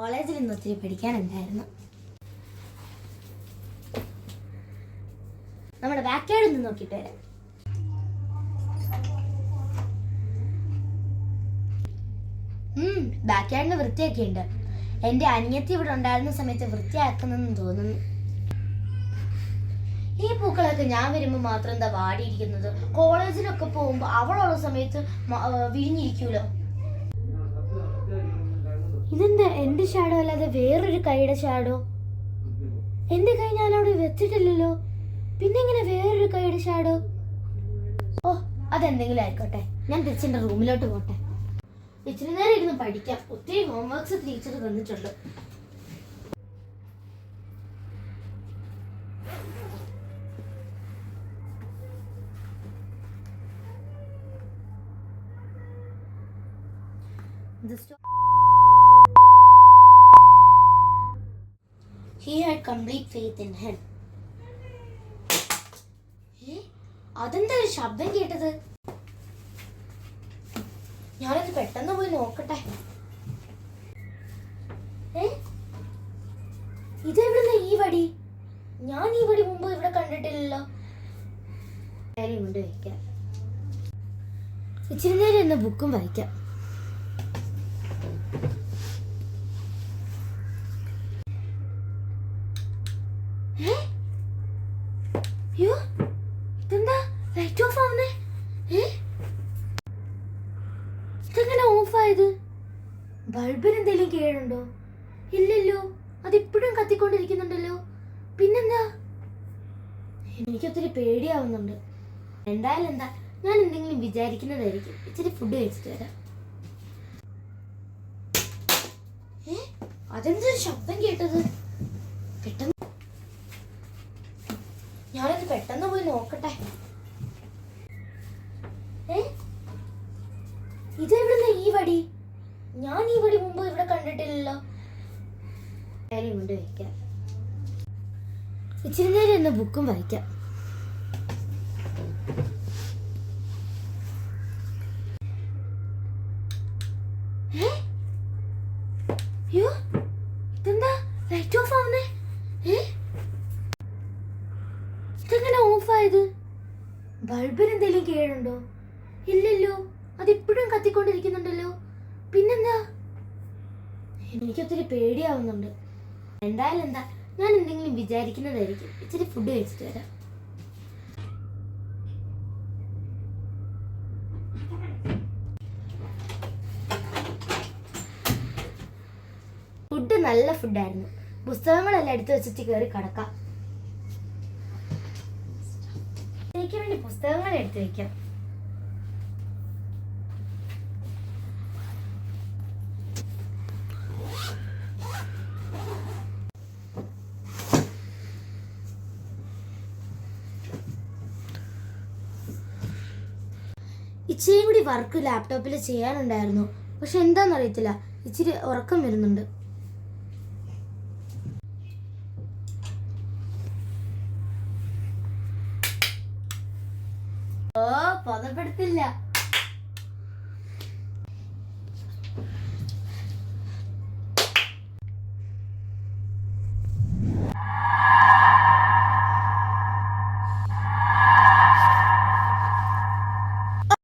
കോളേജിൽ നിന്ന് ഒത്തിരി പഠിക്കാനുണ്ടായിരുന്നു. നമ്മുടെ ബാക്ക് യാർഡിൽ നിന്ന് നോക്കിയിട്ട് വരാം. ബാക്ക് യാർഡിന് വൃത്തിയൊക്കെ ഉണ്ട്. എൻ്റെ അനിയത്തി ഇവിടെ ഉണ്ടായിരുന്ന സമയത്ത് വൃത്തിയാക്കുന്നെന്ന് തോന്നുന്നു. ഈ പൂക്കളൊക്കെ ഞാൻ വരുമ്പോൾ മാത്രം എന്താ വാടിയിരിക്കുന്നത്? കോളേജിലൊക്കെ പോകുമ്പോൾ അവളുള്ള സമയത്ത് വിരിഞ്ഞിരിക്കൂലോ. ഇതെന്താ എൻ്റെ ഷാഡോ അല്ലാതെ വേറൊരു കൈയുടെ ഷാഡോ? എൻ്റെ കൈ ഞാൻ അവിടെ വെച്ചിട്ടില്ലല്ലോ, പിന്നെ ഇങ്ങനെ വേറൊരു കൈയുടെ ഷാഡോ? ഓ, അതെന്തെങ്കിലും ആയിക്കോട്ടെ. ഞാൻ തിരിച്ചെൻ്റെ റൂമിലോട്ട് പോട്ടെ. ഇച്ചിരി നേരം ഇരുന്ന് പഠിക്കാം. ഒത്തിരി ഹോംവർക്ക്സ് ടീച്ചർ തന്നിട്ടുണ്ട്. He had complete faith in him. അതെന്താ ഒരു ശബ്ദം കേട്ടത്? ഞാനത് പെട്ടെന്ന് പോയി നോക്കട്ടെ. ഇതെവിടുന്ന ഈ വടി? ഞാൻ ഈ വടി മുമ്പ് ഇവിടെ കണ്ടിട്ടില്ലല്ലോ. കൊണ്ട് വയ്ക്കാം. ഇച്ചിരി നേരം എന്ന ബുക്കും വായിക്കാം. ഇതെന്താ ലൈറ്റ് ഓഫ് ആവുന്നേ? ഇതെങ്ങനെ ഓഫായത്? ബൾബിന് എന്തെങ്കിലും കേടുണ്ടോ? ഇല്ലല്ലോ, അതിപ്പോഴും കത്തിക്കൊണ്ടിരിക്കുന്നുണ്ടല്ലോ. പിന്നെന്താ? എനിക്കൊത്തിരി പേടിയാവുന്നുണ്ട്. എന്തായാലും എന്താ, ഞാൻ എന്തെങ്കിലും വിചാരിക്കുന്നതായിരിക്കും. ഇച്ചിരി ഫുഡ് കഴിച്ചിട്ട് വരാം. അതെന്തൊരു ശബ്ദം കേട്ടത്? പെട്ടെന്ന് ഞാനത് പെട്ടെന്ന് പോയി നോക്കട്ടെ. ഇതെവിടുന്ന ഈ വടി? ഞാൻ ഈ വടി മുമ്പ് ഇവിടെ കണ്ടിട്ടില്ലല്ലോ. കൊണ്ട് വയ്ക്കാം. ഇച്ചിരി നേരം എന്ന ബുക്കും വായിക്കാം. ഇതെന്താ ലൈറ്റ് ഓഫ് ആവുന്നേ? ഇതെങ്ങനെ ഓഫായത്? ബൾബിന് എന്തെങ്കിലും കേടുണ്ടോ? ഇല്ലല്ലോ, അതിപ്പോഴും കത്തിക്കൊണ്ടിരിക്കുന്നുണ്ടല്ലോ. പിന്നെന്താ? എനിക്കൊത്തിരി പേടിയാവുന്നുണ്ട്. എന്തായാലും എന്താ, ഞാൻ എന്തെങ്കിലും വിചാരിക്കുന്നതായിരിക്കും. ഇച്ചിരി ഫുഡ് കഴിച്ചിട്ട് വരാം. ഫുഡ് നല്ല ഫുഡായിരുന്നു. പുസ്തകങ്ങളെല്ലാം എടുത്തു വെച്ചിട്ട് കയറി കിടക്കാം. എനിക്ക് വേണ്ടി പുസ്തകങ്ങൾ എടുത്തു വയ്ക്കാം. ഇച്ചിരി കൂടി വർക്ക് ലാപ്ടോപ്പിൽ ചെയ്യാനുണ്ടായിരുന്നു. പക്ഷെ എന്താണെന്നറിയത്തില്ല, ഇച്ചിരി ഉറക്കം വരുന്നുണ്ട്. ഓ, ബോധപ്പെടുത്തില്ല.